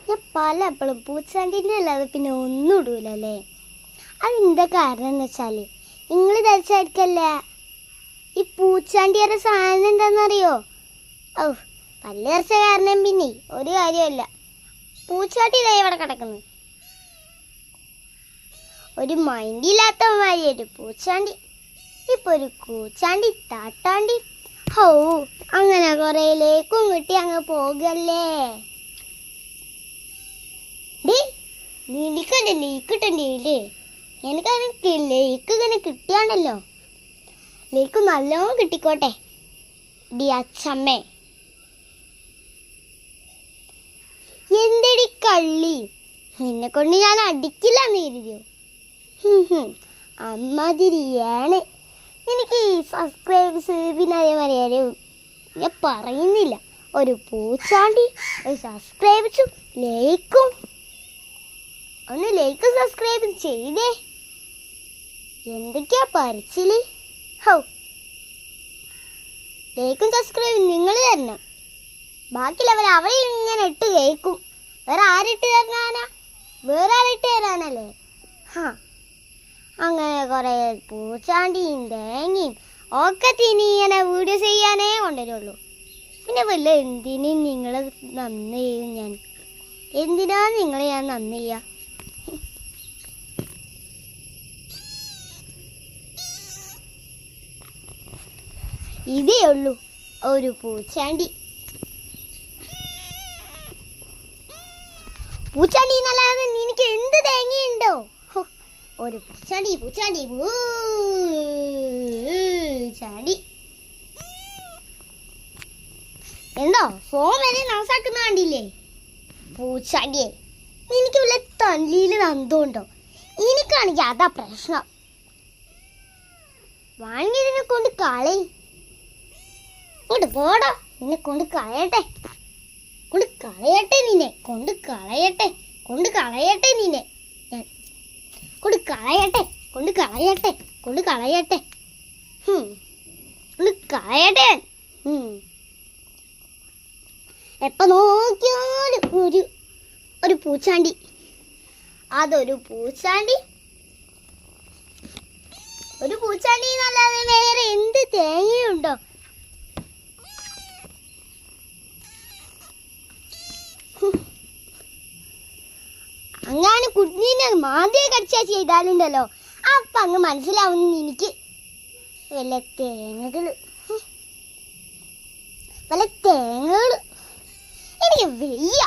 ഞാൻ പലപ്പോഴും പൂച്ചാണ്ടിൻ്റെ അല്ലാതെ പിന്നെ ഒന്നും ഇടൂലല്ലേ. അതെന്താ കാരണം എന്ന് വെച്ചാൽ നിങ്ങൾ ധരിച്ചായിരിക്കല്ല ഈ പൂച്ചാണ്ടിയുടെ സാധനം എന്താണെന്നറിയോ? ഓ പല്ല് ധരിച്ച കാരണം പിന്നെ ഒരു കാര്യമല്ല. പൂച്ചാണ്ടി ഇതാ ഇവിടെ കിടക്കുന്നു. ഒരു മൈൻഡില്ലാത്തമാതിരി പൂച്ചാണ്ടി, ഇപ്പൊ ഒരു കൂച്ചാണ്ടി താട്ടാണ്ടി. ഹോ അങ്ങനെ കുറേ ലേക്കും കിട്ടി അങ്ങ് പോകല്ലേ. നിനക്കല്ലേ ലേക്ക് കിട്ടണ്ടേ? എനിക്കത് ലേക്ക് ഇങ്ങനെ കിട്ടിയാണല്ലോ. ലേക്ക് നല്ലോണം കിട്ടിക്കോട്ടെ ഡി അച്ഛമ്മേ. എന്തടി കള്ളി, നിന്നെ കൊണ്ട് ഞാൻ അടിക്കില്ലെന്ന് കരുതിയോ? അമ്മാതിരിയാണ്. എനിക്ക് ഈ സബ്സ്ക്രൈബേഴ്സ് പിന്നെ അതേമാതിരി ഞാൻ പറയുന്നില്ല. ഒരു പൂച്ചാണ്ടി, ഒരു സബ്സ്ക്രൈബേഴ്സും ലൈക്കും. ഒന്ന് ലൈക്കും സബ്സ്ക്രൈബും ചെയ്തേ. എന്തൊക്കെയാ പരിച്ചില്? ഹോ ലൈക്കും സബ്സ്ക്രൈബും നിങ്ങൾ തരണം. ബാക്കിയുള്ളവർ അവിടെ ഇങ്ങനെ ഇട്ട് കേൾക്കും. വേറെ ആരിട്ട് തരാനാ? വേറെ ആരിട്ട് തരാനല്ലേ? അങ്ങനെ കുറേ പൂച്ചാണ്ടിയും തേങ്ങയും ഒക്കെ തിനി ഇങ്ങനെ വീഡിയോ ചെയ്യാനേ കൊണ്ടുവരുള്ളൂ. പിന്നെ വല്ല എന്തിനും നിങ്ങൾ നന്ദി ചെയ്യും. ഞാൻ എന്തിനാ നിങ്ങൾ ഞാൻ നന്ദി ചെയ്യാ? ഇതേ ഉള്ളൂ ഒരു പൂച്ചാണ്ടി. പൂച്ചാണ്ടി എന്നല്ലാതെ നിനക്ക് എന്ത് തേങ്ങയുണ്ടോ? ഒരു പൂച്ചാണ്ടി പൂച്ചാണ്ടി പൂച്ചാണ്ടി. എന്തോ ഫോൺ വരെ നാസാക്കുന്ന കണ്ടില്ലേ പൂച്ചാണ്ടിയെ. എനിക്ക് വല്ല തല്ലിയിൽ നന്ദുണ്ടോ? എനിക്കാണെങ്കിൽ അതാ പ്രശ്നം. വാങ്ങിയതിനെ കൊണ്ട് കളയും. കൊണ്ട് പോടോ, നിന്നെ കൊണ്ട് കളയട്ടെ, കൊണ്ട് കളയട്ടെ, നിന്നെ കൊണ്ട് കളയട്ടെ, കൊണ്ട് കളയട്ടെ, നിന്നെ ഞാൻ കൊണ്ട് കളയട്ടെ, കൊണ്ട് കളയട്ടെ, കൊണ്ട് കളയട്ടെ, കൊണ്ട് കളയട്ടെ. എപ്പോ നോക്കിയാലും ഒരു പൂച്ചാണ്ടി. അതൊരു പൂച്ചാണ്ടി, ഒരു പൂച്ചാണ്ടി എന്നല്ലാതെ വേറെ എന്ത് തേങ്ങയുണ്ടോ? അങ്ങനെ കുഞ്ഞിനെ മാതിയെ കടിച്ചാ ചെയ്താലുണ്ടല്ലോ അപ്പൊ അങ്ങ് മനസ്സിലാവുന്നു എനിക്ക്. വല്ല തേങ്ങകള് എനിക്ക് വയ്യ.